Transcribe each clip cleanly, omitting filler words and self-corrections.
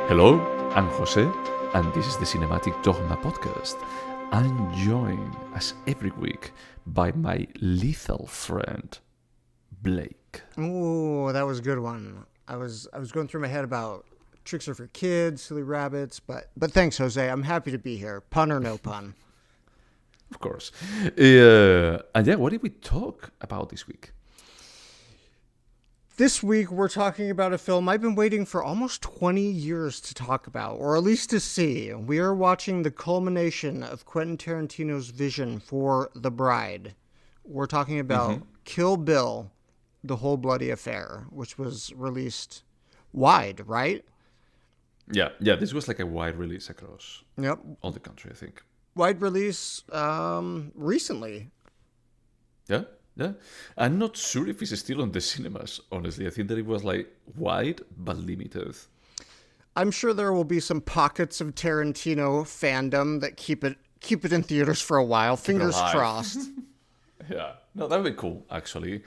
Hello, I'm Jose, and this is the Cinematic Dogma podcast. I'm joined, as every week, by my lethal friend, Blake. Ooh, that was a good one. I was going through my head about Tricks Are for Kids, Silly Rabbits, but thanks, Jose. I'm happy to be here. Pun or no pun. Of course. And what did we talk about this week? This week, we're talking about a film I've been waiting for almost 20 years to talk about, or at least to see. We are watching the culmination of Quentin Tarantino's vision for The Bride. We're talking about Kill Bill, The Whole Bloody Affair, which was released wide, right? Yeah, this was like a wide release across all the country, I think. Wide release recently. Yeah. I'm not sure if it's still on the cinemas, honestly. I think that it was like wide but limited. I'm sure there will be some pockets of Tarantino fandom that keep it in theaters for a while. Fingers crossed. Yeah. No, that would be cool, actually.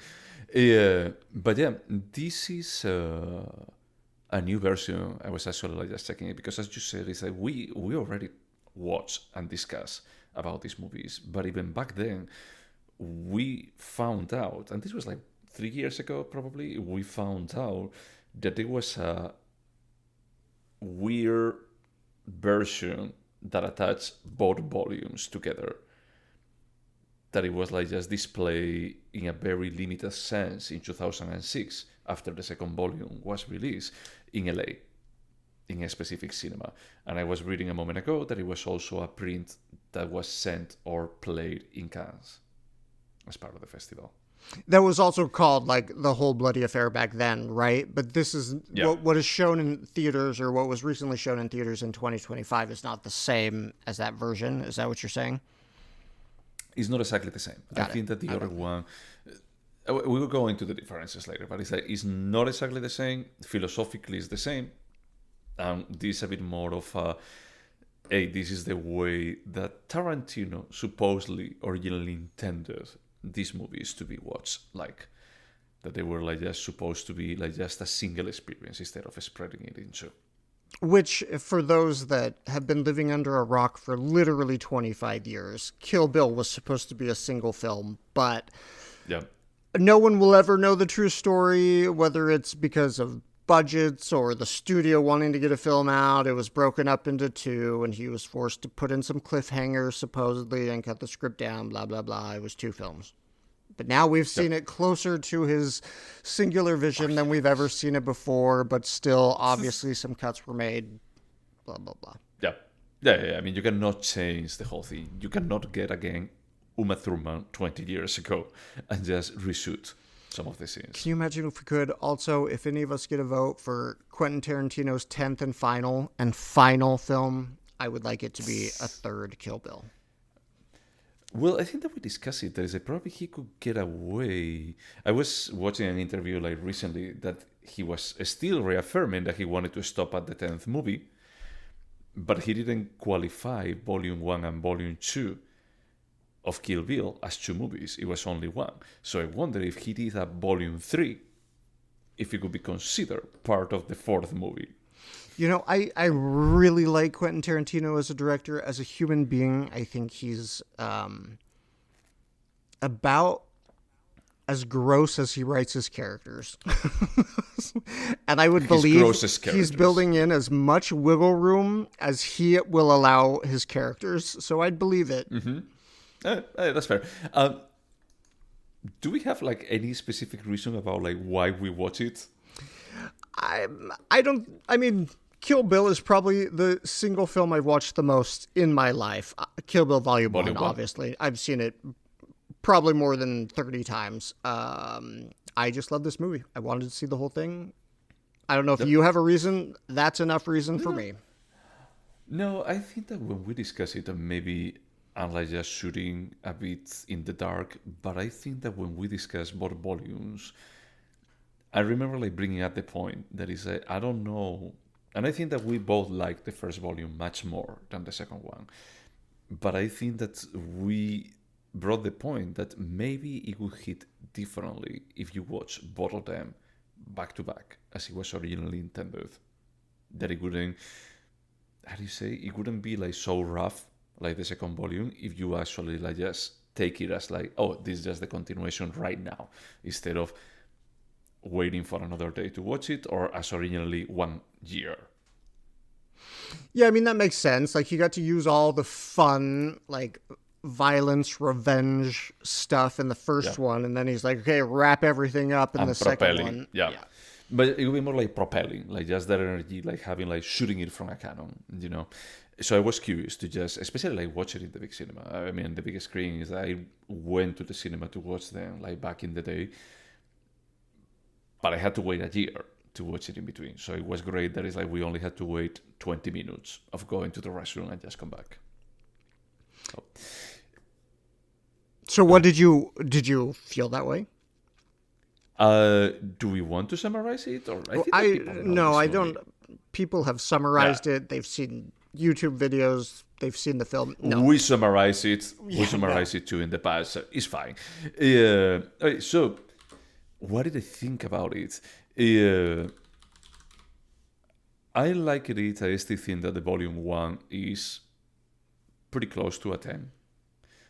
But yeah, this is a new version. I was actually like just checking it because, as you said, it's like we already watched and discussed about these movies. But even back then, we found out, and this was like 3 years ago probably, we found out that there was a weird version that attached both volumes together. That it was like just displayed in a very limited sense in 2006 after the second volume was released in LA in a specific cinema. And I was reading a moment ago that it was also a print that was sent or played in Cannes as part of the festival. That was also called like The Whole Bloody Affair back then, right? But this is what is shown in theaters, or what was recently shown in theaters in 2025 is not the same as that version. Is that what you're saying? It's not exactly the same. I think that the other one, we will go into the differences later, but it's not exactly the same. Philosophically, it's the same. And this is a bit more of a, hey, this is the way that Tarantino supposedly originally intended these movies to be watched, like that they were like just supposed to be like just a single experience instead of spreading it into. Which, for those that have been living under a rock for literally 25 years, Kill Bill was supposed to be a single film, but no one will ever know the true story, whether it's because of budgets or the studio wanting to get a film out. It was broken up into two, and he was forced to put in some cliffhangers, supposedly, and cut the script down, blah, blah, blah. It was two films. But now we've seen it closer to his singular vision than we've ever seen it before, but still, obviously, some cuts were made, blah, blah, blah. Yeah. I mean, you cannot change the whole thing. You cannot get, again, Uma Thurman 20 years ago and just reshoot some of the scenes. Can you imagine if we could also, if any of us get a vote for Quentin Tarantino's 10th and final film, I would like it to be a third Kill Bill. Well, I think that we discussed it. There is a probably he could get away. I was watching an interview like recently that he was still reaffirming that he wanted to stop at the 10th movie, but he didn't qualify Volume 1 and Volume 2 of Kill Bill as two movies. It was only one. So I wonder if he did a Volume 3, if it could be considered part of the fourth movie. You know, I really like Quentin Tarantino as a director. As a human being, I think he's about as gross as he writes his characters. And I would believe he's building in as much wiggle room as he will allow his characters. So I'd believe it. Mm-hmm. That's fair. Do we have like any specific reason about like why we watch it? I mean, Kill Bill is probably the single film I've watched the most in my life. Kill Bill Volume 1, obviously. I've seen it probably more than 30 times. I just love this movie. I wanted to see the whole thing. I don't know if you have a reason. That's enough reason for me. No, I think that when we discuss it, maybe I'm like just shooting a bit in the dark, but I think that when we discuss both volumes, I remember like bringing up the point that is, I don't know, and I think that we both like the first volume much more than the second one, but I think that we brought the point that maybe it would hit differently if you watch both of them back to back as it was originally intended. that it wouldn't, how do you say, it wouldn't be like so rough like the second volume if you actually like just take it as like, oh, this is just the continuation right now, instead of waiting for another day to watch it, or as originally 1 year. Yeah, I mean, that makes sense. Like, he got to use all the fun, like, violence, revenge stuff in the first one, and then he's like, okay, wrap everything up in the second one. Yeah. But it would be more like propelling, like just that energy, like having, like shooting it from a cannon, you know? So I was curious to just, especially like watch it in the big cinema. I mean, the big screen is, I went to the cinema to watch them, like back in the day, but I had to wait a year to watch it in between. So it was great that it's like we only had to wait 20 minutes of going to the restroom and just come back. So what did you feel that way? Do we want to summarize it, or I don't. People have summarized it. They've seen YouTube videos. They've seen the film. No, we summarize it. We summarize it too in the past. So it's fine. Okay, so what did I think about it? I like it. I still think that the volume 1 is pretty close to a 10.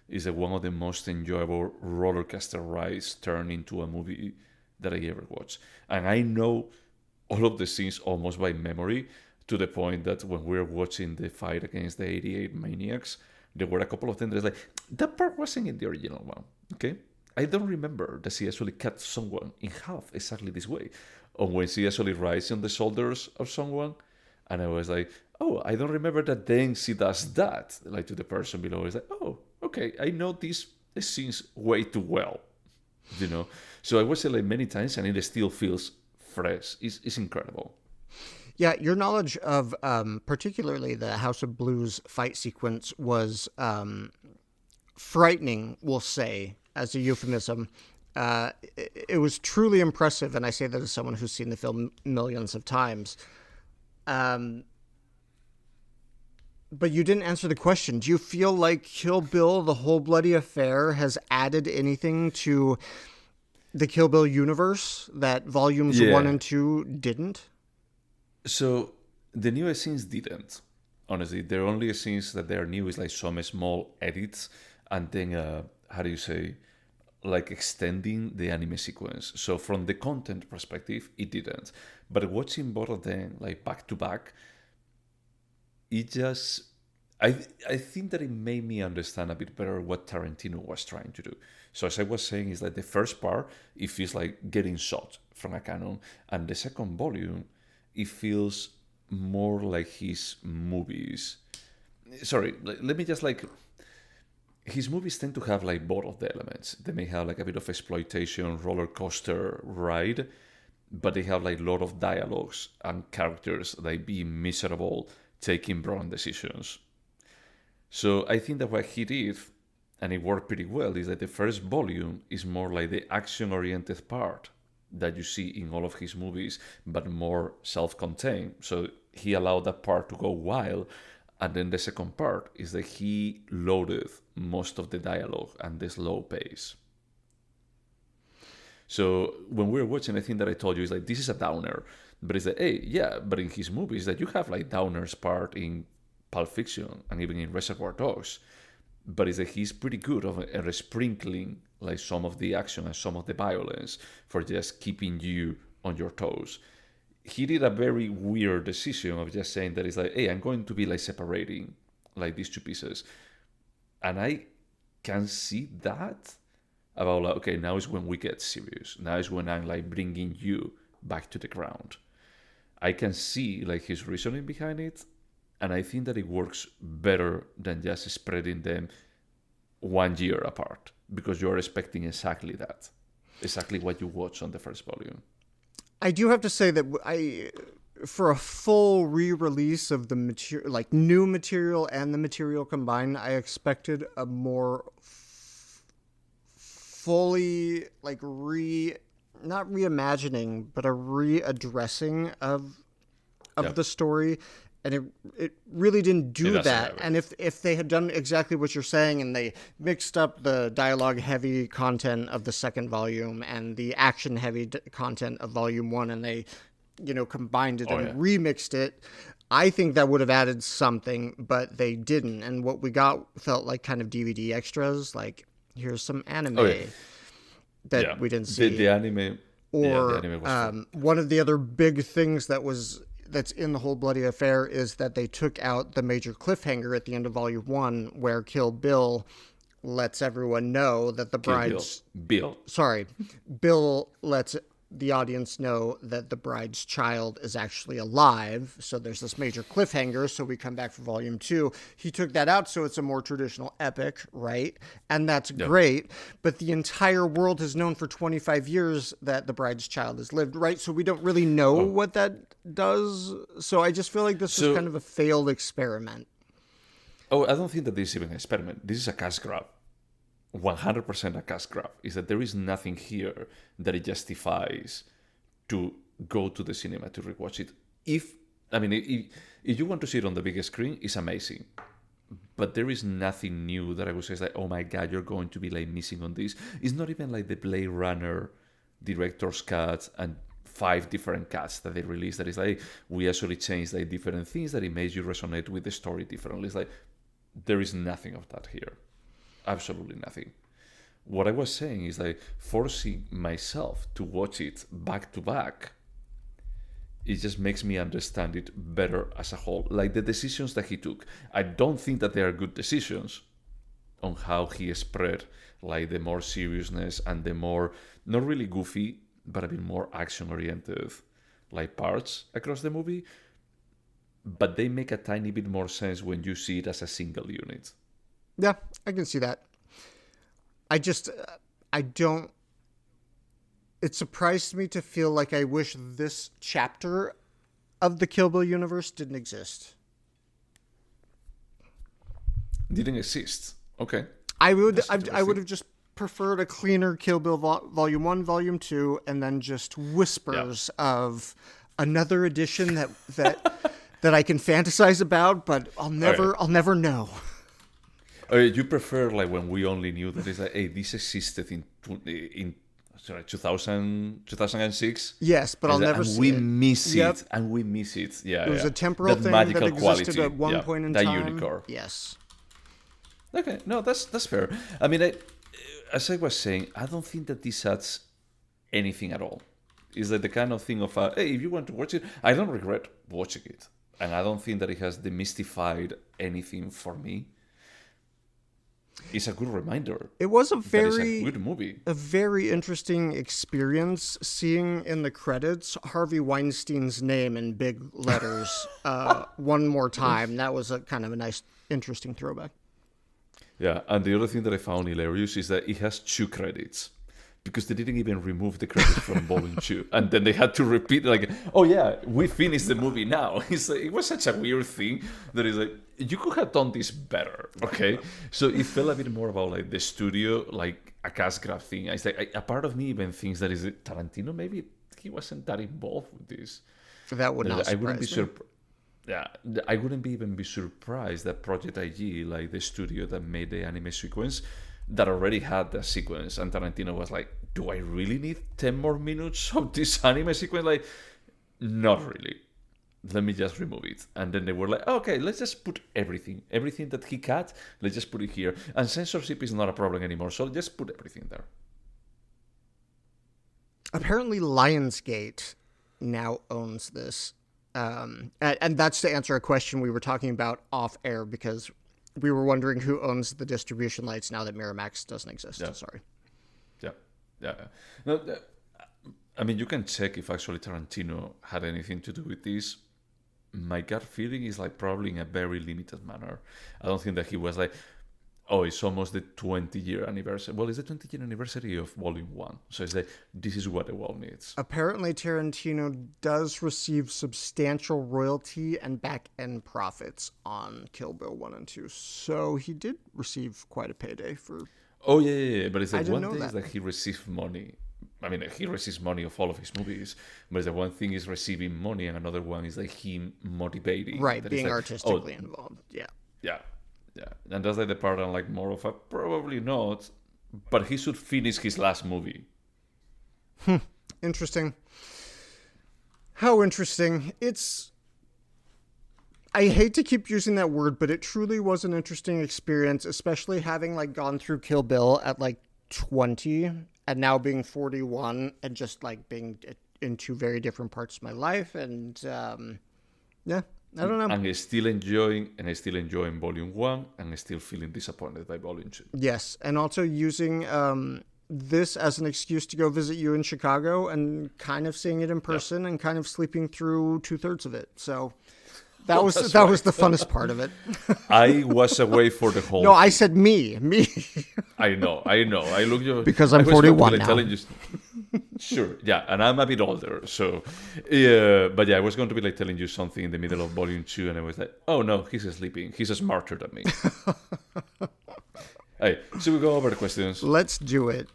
It's one of the most enjoyable roller coaster rides turned into a movie that I ever watched. And I know all of the scenes almost by memory, to the point that when we were watching the fight against the 88 Maniacs, there were a couple of them that's like, that part wasn't in the original one, okay? I don't remember that she actually cut someone in half exactly this way. Or when she actually rides on the shoulders of someone, and I was like, oh, I don't remember that then she does that, like to the person below. It's like, oh, okay, I know these scenes way too well, you know? So I watched it like many times, and it still feels fresh. It's incredible. Yeah, your knowledge of particularly the House of Blues fight sequence was frightening, we'll say, as a euphemism. It was truly impressive, and I say that as someone who's seen the film millions of times. But you didn't answer the question. Do you feel like Kill Bill, The Whole Bloody Affair, has added anything to the Kill Bill universe that volumes 1 and 2 didn't? So the new scenes didn't. Honestly, the only scenes that they are new is like some small edits, and then how do you say, like extending the anime sequence. So from the content perspective, it didn't. But watching both of them like back to back, it just, I think that it made me understand a bit better what Tarantino was trying to do. So as I was saying, is that the first part, it feels like getting shot from a cannon, and the second volume, it feels more like his movies. Sorry, let me just like, his movies tend to have like both of the elements. They may have like a bit of exploitation, roller coaster ride, but they have like a lot of dialogues and characters like being miserable, taking wrong decisions. So I think that what he did, and it worked pretty well, is that the first volume is more like the action-oriented part that you see in all of his movies, but more self-contained. So he allowed that part to go wild, and then the second part is that he loaded most of the dialogue and the slow pace. So when we were watching, I think that I told you, is like, this is a downer. But it's like, hey, yeah, but in his movies that you have like downers part in Pulp Fiction and even in Reservoir Dogs. But it's like he's pretty good at sprinkling like some of the action and some of the violence for just keeping you on your toes. He did a very weird decision of just saying that it's like, hey, I'm going to be like separating like these two pieces. And I can see that about like, okay, now is when we get serious. Now is when I'm like bringing you back to the ground. I can see like his reasoning behind it, and I think that it works better than just spreading them 1 year apart, because you're expecting exactly that, exactly what you watch on the first volume. I do have to say that for a full re-release of the material, like new material and the material combined, I expected a more fully like not reimagining, but a readdressing of the story, and it really didn't do that. And if they had done exactly what you're saying, and they mixed up the dialogue heavy content of the second volume and the action heavy content of volume 1, and they combined it and remixed it, I think that would have added something, but they didn't. And what we got felt like kind of DVD extras, like here's some anime that we didn't see. The anime, or the anime was one of the other big things that's in the whole bloody affair is that they took out the major cliffhanger at the end of Volume 1, where Kill Bill lets everyone know that the bride's... Bill lets the audience know that the bride's child is actually alive. So there's this major cliffhanger. So we come back for Volume 2. He took that out, so it's a more traditional epic, right? And that's great. But the entire world has known for 25 years that the bride's child has lived, right? So we don't really know what that does. So I just feel like this is kind of a failed experiment. Oh, I don't think that this is even an experiment. This is a cash grab. 100% a cash grab. Is that there is nothing here that it justifies to go to the cinema to rewatch it. If you want to see it on the biggest screen, it's amazing. But there is nothing new that I would say is like, oh my God, you're going to be like missing on this. It's not even like the Blade Runner director's cut and 5 different cuts that they released that is like, we actually changed like different things that it made you resonate with the story differently. It's like, there is nothing of that here. Absolutely nothing. What I was saying is like forcing myself to watch it back to back, it just makes me understand it better as a whole. Like the decisions that he took, I don't think that they are good decisions on how he spread like the more seriousness and the more, not really goofy, but a bit more action-oriented like parts across the movie. But they make a tiny bit more sense when you see it as a single unit. Yeah, I can see that. I don't... It surprised me to feel like I wish this chapter of the Kill Bill universe didn't exist. Didn't exist? Okay. I would have just preferred a cleaner Kill Bill Volume 1, Volume 2, and then just whispers of another edition that I can fantasize about, but I'll never know. You prefer like when we only knew that it's like, hey, this existed in 2006? Yes, but I'll never see it. We miss it, and we miss it. Yeah, it was a temporal thing that existed at one point in time. That unicorn. Yes. Okay, no, that's fair. I mean, as I was saying, I don't think that this adds anything at all. It's like the kind of thing of, hey, if you want to watch it, I don't regret watching it. And I don't think that it has demystified anything for me. It's a good reminder. It was a good movie. A very interesting experience seeing in the credits Harvey Weinstein's name in big letters one more time. That was a kind of a nice, interesting throwback. Yeah, and the other thing that I found hilarious is that it has 2 credits. Because they didn't even remove the credits from Volume 2. And then they had to repeat, like, oh yeah, we finished the movie now. It's like, it was such a weird thing that is like, you could have done this better, okay? So it felt a bit more about like the studio, like a cash grab thing. It's like, a part of me even thinks that is it Tarantino, maybe he wasn't that involved with this. That would not surprise me. Yeah, I wouldn't even be surprised that Project IG, like the studio that made the anime sequence, that already had the sequence, and Tarantino was like, do I really need 10 more minutes of this anime sequence? Like, not really. Let me just remove it. And then they were like, okay, let's just put everything that he cut, let's just put it here. And censorship is not a problem anymore, so just put everything there. Apparently Lionsgate now owns this. And that's to answer a question we were talking about off air, because we were wondering who owns the distribution rights now that Miramax doesn't exist. Yeah. Sorry. Yeah. No, I mean, you can check if actually Tarantino had anything to do with this. My gut feeling is like probably in a very limited manner. I don't think that he was like, oh, it's almost the 20-year anniversary. Well, it's the 20-year anniversary of Volume 1. So it's like, this is what the world needs. Apparently, Tarantino does receive substantial royalty and back-end profits on Kill Bill 1 and 2. So he did receive quite a payday for... Oh, yeah. But it's like one thing that. Is that he received money. I mean, he receives money of all of his movies. But the one thing is receiving money, and another one is like him motivating. Right, being like, artistically involved. Yeah. Yeah, and that's like the part I'm like more of a probably not, but he should finish his last movie. Interesting. How interesting. I hate to keep using that word, but it truly was an interesting experience, especially having like gone through Kill Bill at like 20 and now being 41 and just like being in two very different parts of my life. And yeah, I don't know. And I still enjoying Volume 1 and still feeling disappointed by Volume 2. Yes, and also using this as an excuse to go visit you in Chicago and kind of seeing it in person and kind of sleeping through 2/3 of it. So that was the funnest part of it. I was away for the whole. No, I said me. I know. I look you because I'm 41 now. Telling you, sure, yeah, and I'm a bit older, so but yeah, I was going to be like telling you something in the middle of Volume 2, and I was like, oh no, he's sleeping. He's smarter than me. Hey, should we go over the questions? Let's do it.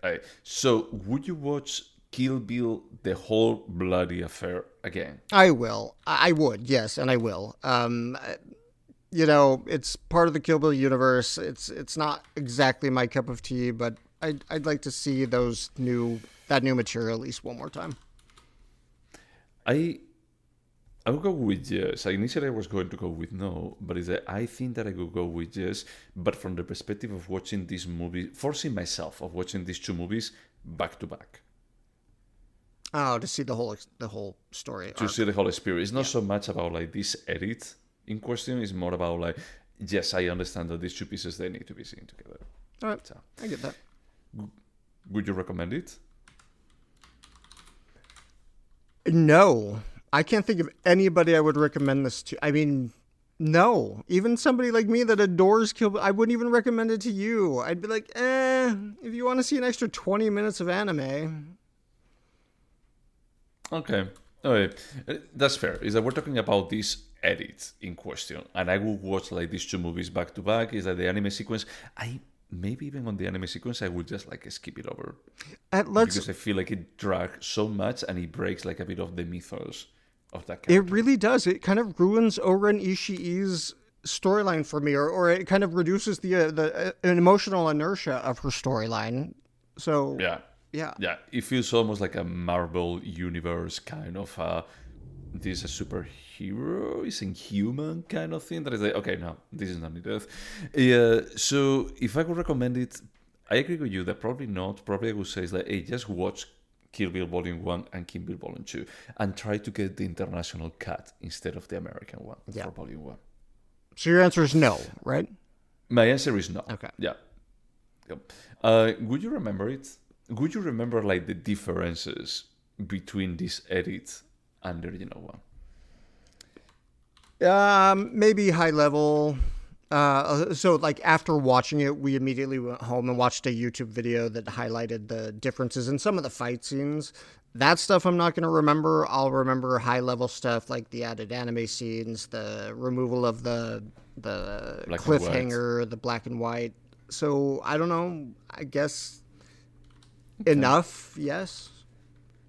Hey, so would you watch Kill Bill, the whole bloody affair again? I will. I would, yes, and I will. It's part of the Kill Bill universe. It's not exactly my cup of tea, but I'd like to see that new material at least one more time. I will go with yes. Initially, I was going to go with no, but I think that I could go with yes. But from the perspective of watching this movie, forcing myself of watching these two movies back to back. Oh, to see the whole story. To see the whole experience. It's not so much about like this edit in question. It's more about like, yes, I understand that these two pieces, they need to be seen together. All right, so, I get that. Would you recommend it? No. I can't think of anybody I would recommend this to. I mean, no. Even somebody like me that adores Kill Bill, I wouldn't even recommend it to you. I'd be like, if you want to see an extra 20 minutes of anime. Okay. That's fair. Is that we're talking about this edit in question, and I will watch like these two movies back to back. Is that the anime sequence? Maybe even on the anime sequence, I would just like skip it over because I feel like it drags so much and it breaks like a bit of the mythos of that character. It really does. It kind of ruins Oren Ishii's storyline for me, or it kind of reduces the emotional inertia of her storyline. So yeah, it feels almost like a Marvel universe kind of this is a superhero, is inhuman kind of thing that is like, okay, no, this is not needed. So if I could recommend it, I agree with you that probably not. Probably I would say is like, hey, just watch Kill Bill Volume 1 and Kill Bill Volume 2 and try to get the international cut instead of the American one for Volume 1. So your answer is no, right? My answer is no. Okay. Yeah. Would you remember it? Would you remember like the differences between this edit and the original one? Maybe high level. So like after watching it, we immediately went home and watched a YouTube video that highlighted the differences in some of the fight scenes. That stuff I'm not going to remember. I'll remember high level stuff like the added anime scenes, the removal of the cliffhanger, the black and white. So I don't know. I guess enough. Yes.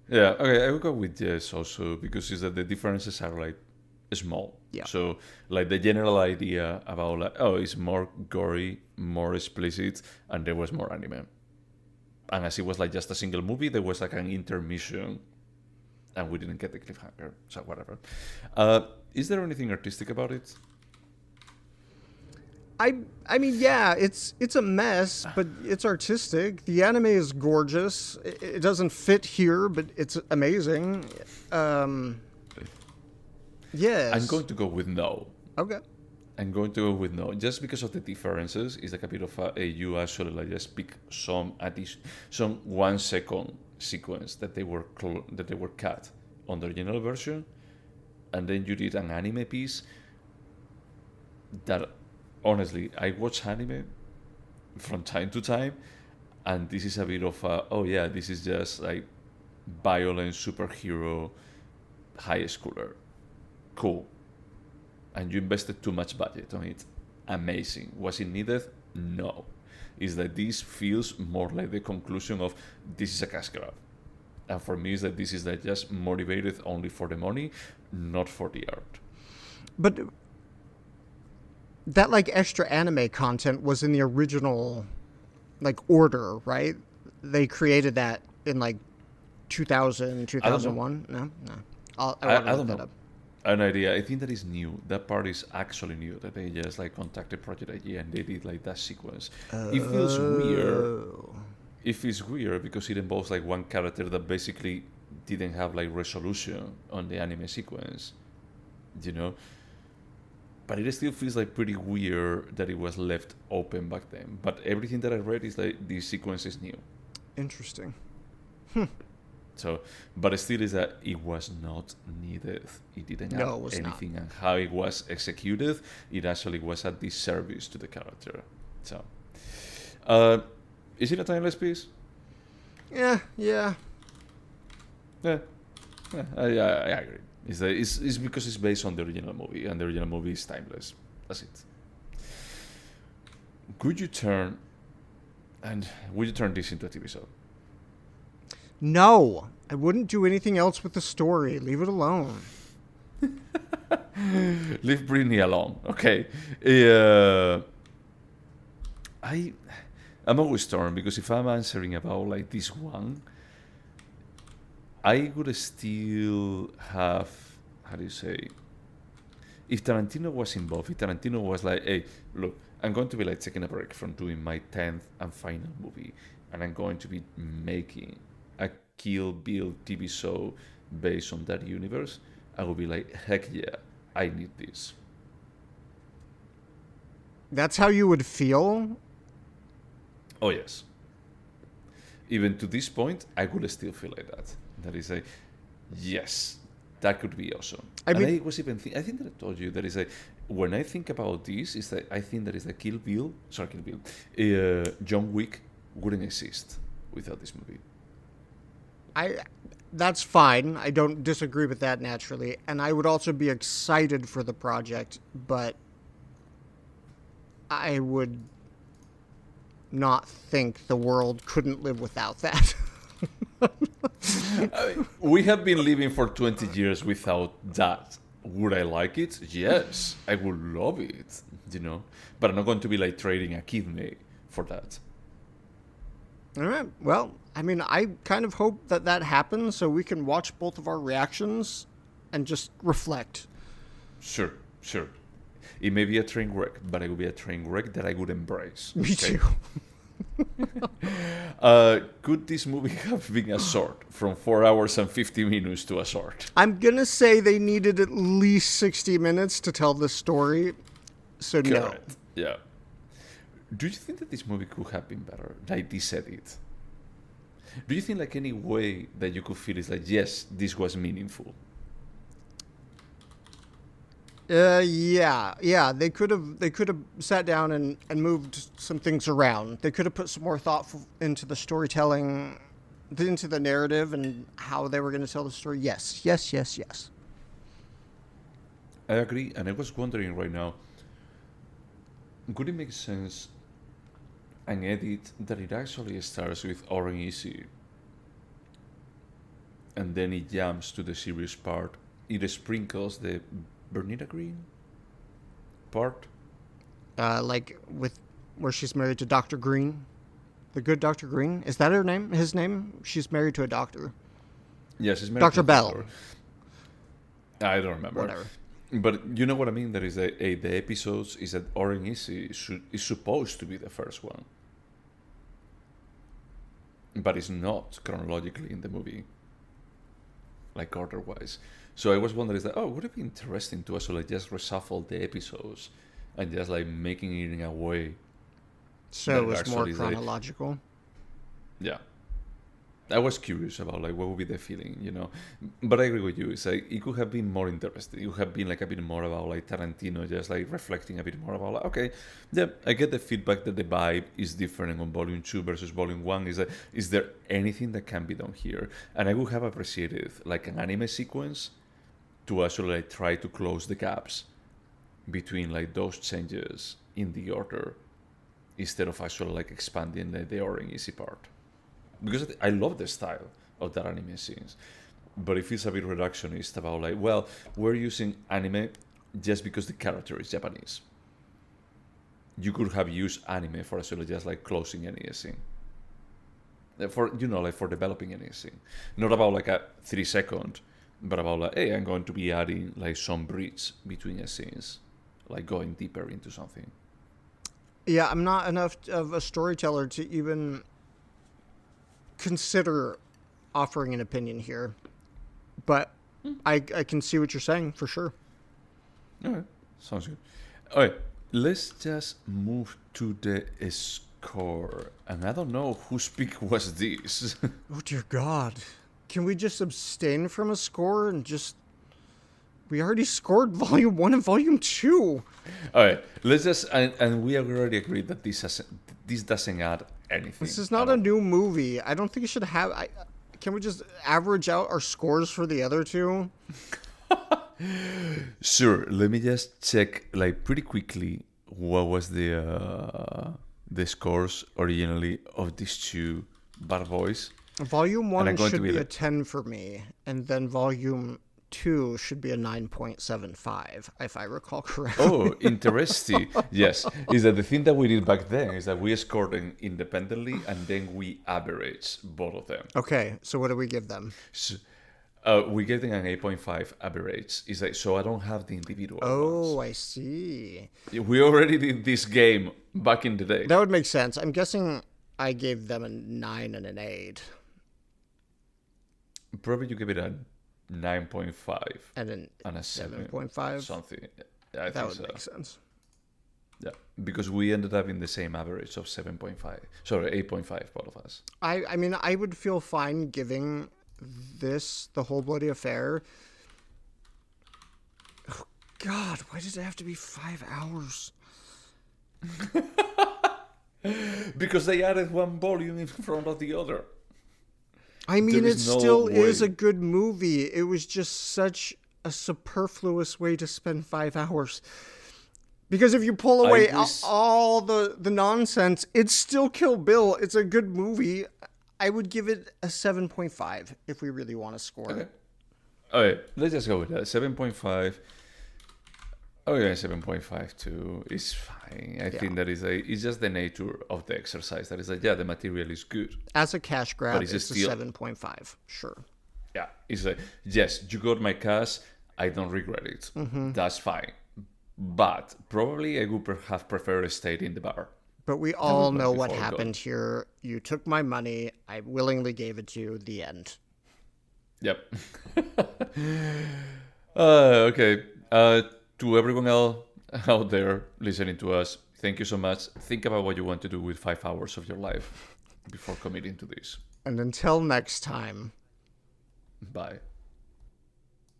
Yeah. Okay. I will go with yes also because is that the differences are like small. Yeah. So like the general idea about like, oh, it's more gory, more explicit, and there was more anime. And as it was like just a single movie, there was like an intermission, and we didn't get the cliffhanger. So whatever. Is there anything artistic about it? I mean, yeah, it's a mess, but it's artistic. The anime is gorgeous. It doesn't fit here, but it's amazing. Yes. I'm going to go with no. Okay. I'm going to go with no, just because of the differences. It's like a bit of you actually like just pick some 1 second sequence that they were cut on the original version, and then you did an anime piece. That honestly, I watch anime from time to time, and this is a bit of this is just like violent superhero high schooler. Cool. And you invested too much budget on it. Amazing. Was it needed? No. Is that this feels more like the conclusion of this is a cash grab. And for me is that this is like just motivated only for the money, not for the art. But that like extra anime content was in the original like order, right? They created that in like 2000, I don't know. 2001? No. I want to I look don't that know. up. An idea. I think that is new. That part is actually new. That they just like contacted Project IG and they did like that sequence. It feels weird. Oh. It feels weird because it involves like one character that basically didn't have like resolution on the anime sequence, you know. But it still feels like pretty weird that it was left open back then. But everything that I read is like this sequence is new. Interesting. So, but it still is that it was not needed. It didn't No, have it was not. anything, and how it was executed, it actually was a disservice to the character. So, is it a timeless piece? Yeah. Yeah, I agree. It's because it's based on the original movie, and the original movie is timeless. That's it. Would you turn this into a TV show? No, I wouldn't do anything else with the story. Leave it alone. Leave Britney alone, okay? I'm always torn because if I'm answering about like this one, I would still have, how do you say, if Tarantino was involved, if Tarantino was like, hey, look, I'm going to be like taking a break from doing my 10th and final movie, and I'm going to be making a Kill Bill TV show based on that universe, I would be like, heck yeah, I need this. That's how you would feel? Oh yes. Even to this point, I would still feel like that. That is a yes, that could be awesome. I was even I think that I told you that is a when I think about this is that I think that is the Kill Bill. John Wick wouldn't exist without this movie. That's fine. I don't disagree with that naturally, and I would also be excited for the project, but I would not think the world couldn't live without that. I mean, we have been living for 20 years without that. Would I like it? Yes, I would love it, but I'm not going to be like trading a kidney for that. All right. Well, I mean, I kind of hope that happens so we can watch both of our reactions and just reflect. Sure. It may be a train wreck, but it will be a train wreck that I would embrace. Me too. Could this movie have been a short from 4 hours and 50 minutes to a short? I'm going to say they needed at least 60 minutes to tell this story, so Correct. No. Yeah. Do you think that this movie could have been better, like this edit? Do you think like any way that you could feel is like, yes, this was meaningful? Yeah. They could have sat down and moved some things around. They could have put some more thought into the storytelling, into the narrative, and how they were going to tell the story. Yes. I agree, and I was wondering right now, would it make sense an edit that it actually starts with Orange Easy, and then it jumps to the serious part? It sprinkles the Bernita Green part, like with where she's married to Dr. Green, the good Dr. Green. Is that her name? His name? She's married to a doctor. Yes, she's married Dr. to Bell. Doctor. I don't remember. Whatever. But you know what I mean? There is the episodes is that Orange Easy is supposed to be the first one, but it's not chronologically in the movie, like order-wise. So I was wondering, would it be interesting to also like just reshuffle the episodes and just like making it in a way so it was more chronological? Like, yeah. I was curious about like what would be the feeling, But I agree with you. It's like it could have been more interesting. It could have been like a bit more about like Tarantino, just like reflecting a bit more about like, okay, yeah, I get the feedback that the vibe is different on Volume 2 versus Volume 1. Is there anything that can be done here? And I would have appreciated like an anime sequence to actually like try to close the gaps between like those changes in the order instead of actually like expanding the Orange Easy part. Because I love the style of that anime scenes, but it feels a bit reductionist about like, well, we're using anime just because the character is Japanese. You could have used anime for actually just like closing any scene. for like for developing any scene, not about like a 3 second, but about like, hey, I'm going to be adding like some bridge between the scenes, like going deeper into something. Yeah, I'm not enough of a storyteller to even consider offering an opinion here, but I can see what you're saying for sure. Okay, sounds good. All right, let's just move to the score. And I don't know whose pick was this. Oh dear God, can we just abstain from a score and just? We already scored Volume 1 and Volume 2. All right, let's just and we have already agreed that this doesn't add anything. This is not a new movie. I don't think it should have. Can we just average out our scores for the other two? Sure. Let me just check, like, pretty quickly, what was the scores originally of these two bad boys. Volume 1 should be a 10 for me, and then Volume 2 should be a 9.75, if I recall correctly. Oh, interesting. Yes. Is that the thing that we did back then is that we scored them independently and then we averaged both of them. Okay, so what do we give them? So, we gave them an 8.5 average. Is like, so I don't have the individual ones. I see. We already did this game back in the day. That would make sense. I'm guessing I gave them a 9 and an 8. Probably you give it a 9.5 and a 7.5. Something. I that think would so. make sense. Yeah, because we ended up in the same average of 7.5. Sorry, 8.5, both of us. I mean, I would feel fine giving this the Whole Bloody Affair. Oh, God, why does it have to be 5 hours? Because they added one volume in front of the other. I mean, it still is a good movie. It was just such a superfluous way to spend 5 hours. Because if you pull away all the nonsense, it's still Kill Bill. It's a good movie. I would give it a 7.5 if we really want to score it. All right, let's just go with that. 7.5. Oh yeah, 7.5 too. It's fine. I think that it's just the nature of the exercise. That is like, yeah, the material is good. As a cash grab, it's still a 7.5. Sure. Yeah, it's like, yes, you got my cash. I don't regret it. Mm-hmm. That's fine. But probably I would have preferred stayed in the bar. But we all know what happened here. You took my money. I willingly gave it to you. The end. Yep. Okay. To everyone else out there listening to us, thank you so much. Think about what you want to do with 5 hours of your life before committing to this. And until next time. Bye.